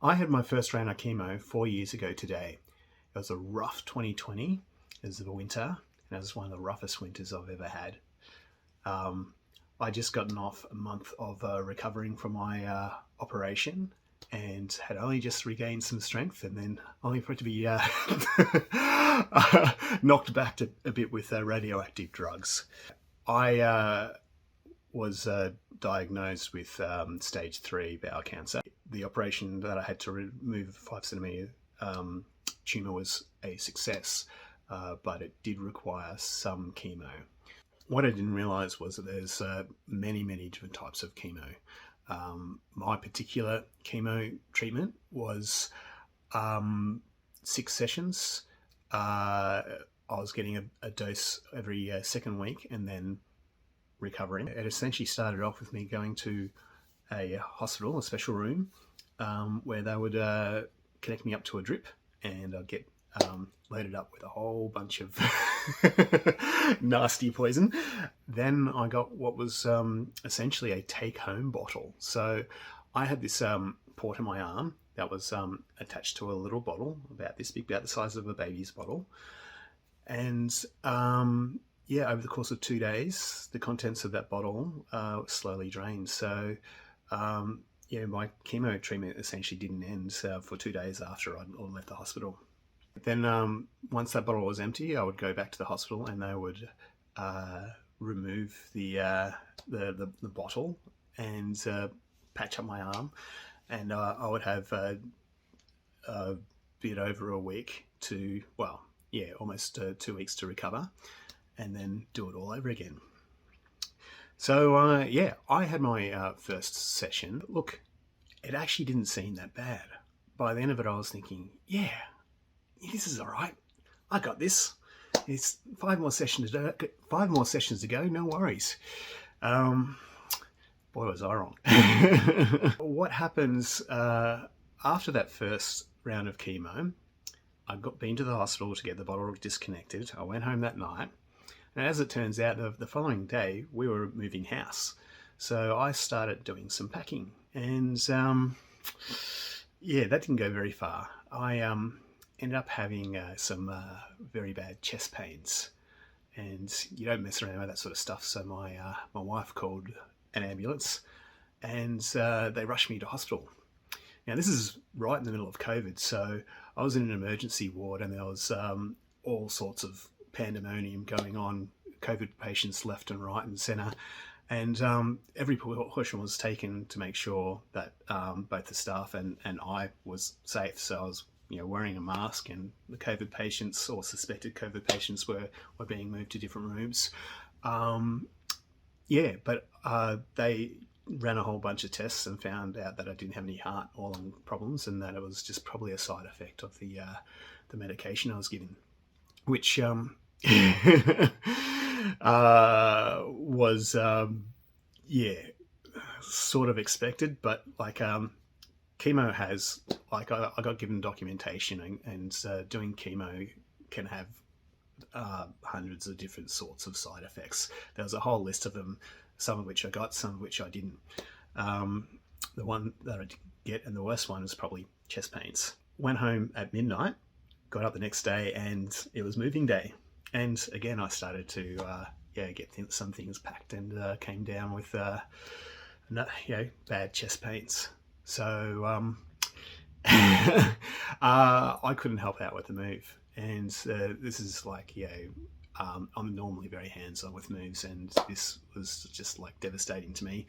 I had my first round of chemo 4 years ago today. It was a rough 2020. It was the winter, and it was one of the roughest winters I've ever had. Um, I just gotten off a month of recovering from my operation and had only just regained some strength, and then only for it to be knocked back a bit with radioactive drugs. I was diagnosed with stage 3 bowel cancer. The operation that I had to remove a 5 centimetre tumour was a success, but it did require some chemo. What I didn't realise was that there's many different types of chemo. My particular chemo treatment was 6 sessions. I was getting a dose every second week and then recovering. It essentially started off with me going to a hospital, a special room, where they would connect me up to a drip, and I'd get loaded up with a whole bunch of nasty poison. Then I got what was essentially a take-home bottle. So I had this port in my arm that was attached to a little bottle, about this big, about the size of a baby's bottle. And over the course of 2 days, the contents of that bottle slowly drained. So my chemo treatment essentially didn't end for 2 days after I left the hospital. Then once that bottle was empty, I would go back to the hospital and they would remove the bottle and patch up my arm, and I would have a bit over a week to, almost 2 weeks to recover, and then do it all over again. So I had my first session. Look, it actually didn't seem that bad. By the end of it, I was thinking, this is all right. I got this. It's 5 more sessions to go. No worries. Boy, was I wrong. What happens after that first round of chemo? I been to the hospital to get the bottle disconnected. I went home that night, and as it turns out, the following day we were moving house. So I started doing some packing, and that didn't go very far. I ended up having some very bad chest pains, and you don't mess around with that sort of stuff. So my wife called an ambulance, and they rushed me to hospital. Now, this is right in the middle of COVID, so I was in an emergency ward, and there was all sorts of pandemonium going on, COVID patients left and right and centre, and every precaution was taken to make sure that both the staff and I was safe. So I was wearing a mask, and the COVID patients or suspected COVID patients were being moved to different rooms. But they ran a whole bunch of tests and found out that I didn't have any heart or lung problems, and that it was just probably a side effect of the medication I was given, which was sort of expected. But chemo has, I got given documentation, and doing chemo can have hundreds of different sorts of side effects. There was a whole list of them, some of which I got, some of which I didn't. The one that I didn't get, and the worst one, was probably chest pains. Went home at midnight, got up the next day, and it was moving day. And again, I started to get some things packed, and came down with bad chest pains. So I couldn't help out with the move. And this is I'm normally very hands-on with moves, and this was just devastating to me.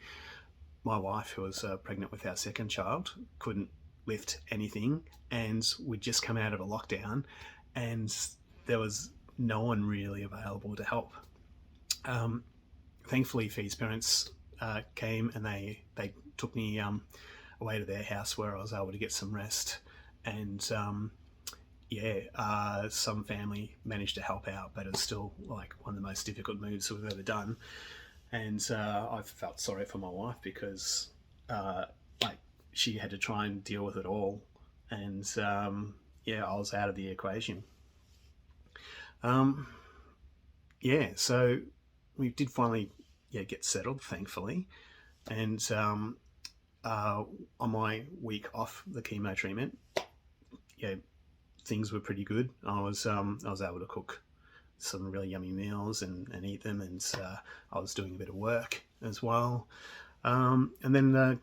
My wife, who was pregnant with our second child, couldn't lift anything, and we'd just come out of a lockdown, and there was no one really available to help. Thankfully, Fee's parents came, and they took me away to their house, where I was able to get some rest, and some family managed to help out, but it was still one of the most difficult moves we've ever done. And I felt sorry for my wife, because she had to try and deal with it all, and I was out of the equation. So we did finally get settled, thankfully, and on my week off the chemo treatment, yeah, things were pretty good. I was able to cook some really yummy meals and eat them, and I was doing a bit of work as well. And then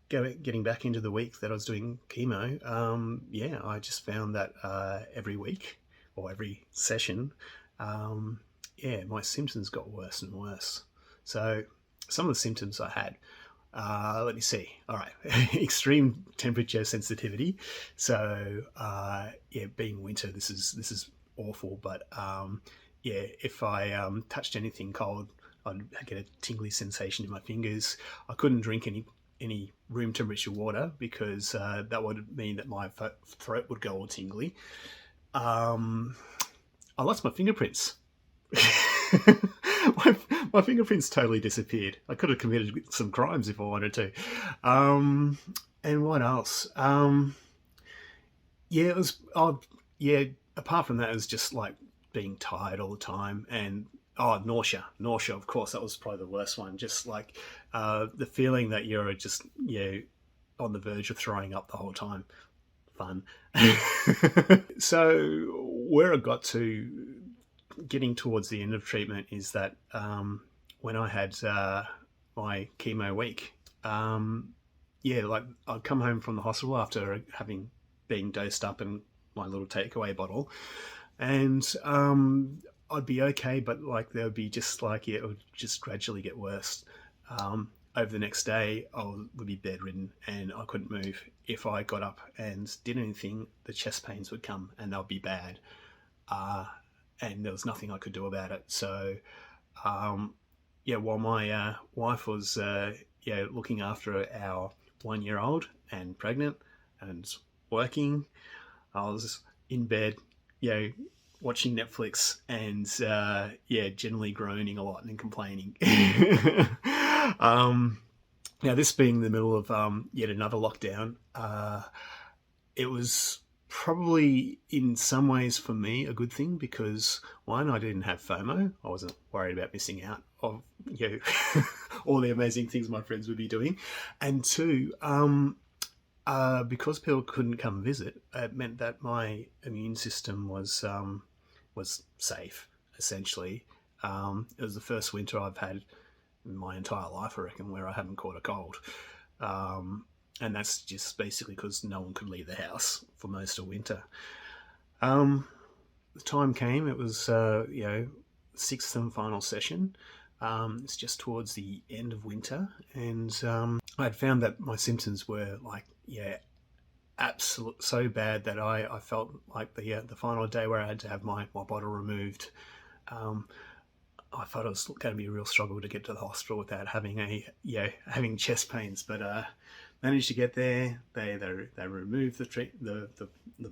getting back into the week that I was doing chemo, yeah, I just found that every week or every session, yeah, my symptoms got worse and worse. So some of the symptoms I had, let me see. All right, extreme temperature sensitivity. So yeah, being winter, this is awful. But yeah, if I touched anything cold, I'd get a tingly sensation in my fingers. I couldn't drink any room temperature water because that would mean that my throat would go all tingly. I lost my fingerprints. my, my fingerprints totally disappeared. I could have committed some crimes if I wanted to. And what else? Yeah, it was. Oh, yeah. Apart from that, it was just like being tired all the time, and nausea. Of course, that was probably the worst one. Just like the feeling that you're just on the verge of throwing up the whole time. Fun. So where I got to getting towards the end of treatment is that when I had my chemo week, yeah, like I'd come home from the hospital after having been dosed up in my little takeaway bottle, and I'd be okay, but like there would be just like, yeah, it would just gradually get worse. Over the next day, would be bedridden and I couldn't move. If I got up and did anything, the chest pains would come and they'll be bad. And there was nothing I could do about it. So, yeah, while my wife was yeah, looking after our 1-year-old and pregnant and working, I was in bed, watching Netflix and yeah, generally groaning a lot and complaining. Now, this being the middle of yet another lockdown, it was probably in some ways for me a good thing because one, I didn't have FOMO. I wasn't worried about missing out of all the amazing things my friends would be doing, and two, because people couldn't come visit, it meant that my immune system was safe. Essentially, it was the first winter I've had in my entire life, I reckon, where I haven't caught a cold. And that's just basically because no one could leave the house for most of winter. The time came, it was, sixth and final session. It's just towards the end of winter, and I'd found that my symptoms were like, absolute so bad that I felt like the final day where I had to have my bottle removed. I thought it was going to be a real struggle to get to the hospital without having having chest pains, but managed to get there. They removed the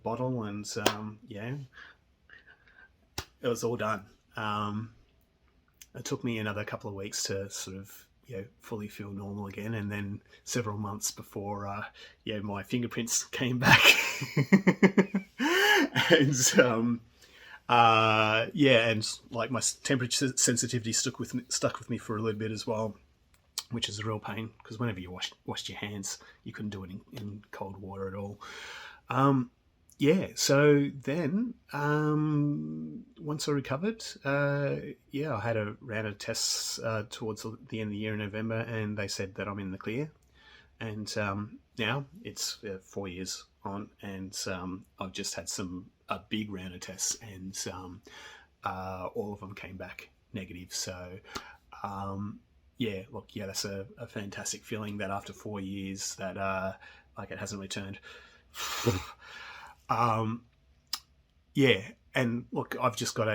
bottle, and it was all done. It took me another couple of weeks to sort of fully feel normal again, and then several months before my fingerprints came back. And and like my temperature sensitivity stuck with me for a little bit as well, which is a real pain because whenever you washed your hands, you couldn't do it in cold water at all. So then once I recovered, I had a round of tests towards the end of the year in November, and they said that I'm in the clear. And now it's 4 years on, and I've just had a big round of tests, and all of them came back negative. So that's a fantastic feeling that after 4 years that like it hasn't returned. And look, I've just got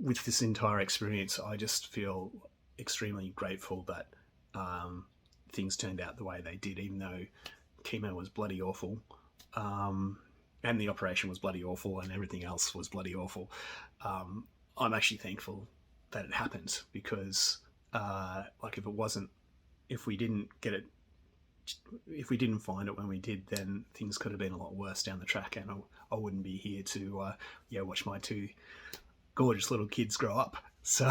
with this entire experience, I just feel extremely grateful that things turned out the way they did, even though chemo was bloody awful, and the operation was bloody awful, and everything else was bloody awful. I'm actually thankful that it happened because, if we didn't get it, if we didn't find it when we did, then things could have been a lot worse down the track, and I wouldn't be here to watch my two gorgeous little kids grow up. So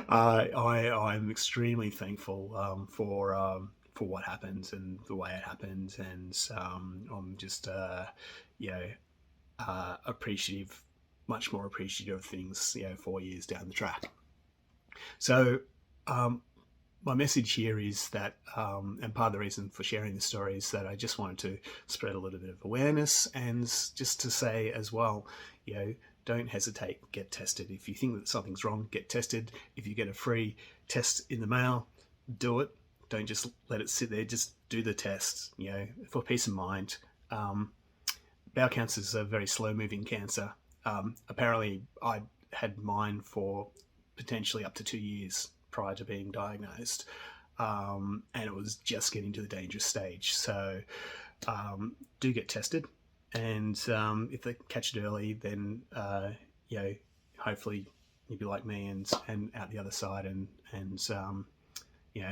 I'm extremely thankful for what happened and the way it happened, and I'm just you know appreciative, much more appreciative of things 4 years down the track. So um, my message here is that, and part of the reason for sharing this story is that I just wanted to spread a little bit of awareness, and just to say as well, you know, don't hesitate, get tested. If you think that something's wrong, get tested. If you get a free test in the mail, do it. Don't just let it sit there. Just do the test, for peace of mind. Um, Bowel cancer is a very slow moving cancer. Apparently, I had mine for potentially up to 2 years prior to being diagnosed, and it was just getting to the dangerous stage. So, do get tested, and if they catch it early, then you know, hopefully you'll be like me and out the other side, and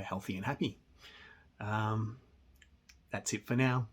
healthy and happy. Um, that's it for now.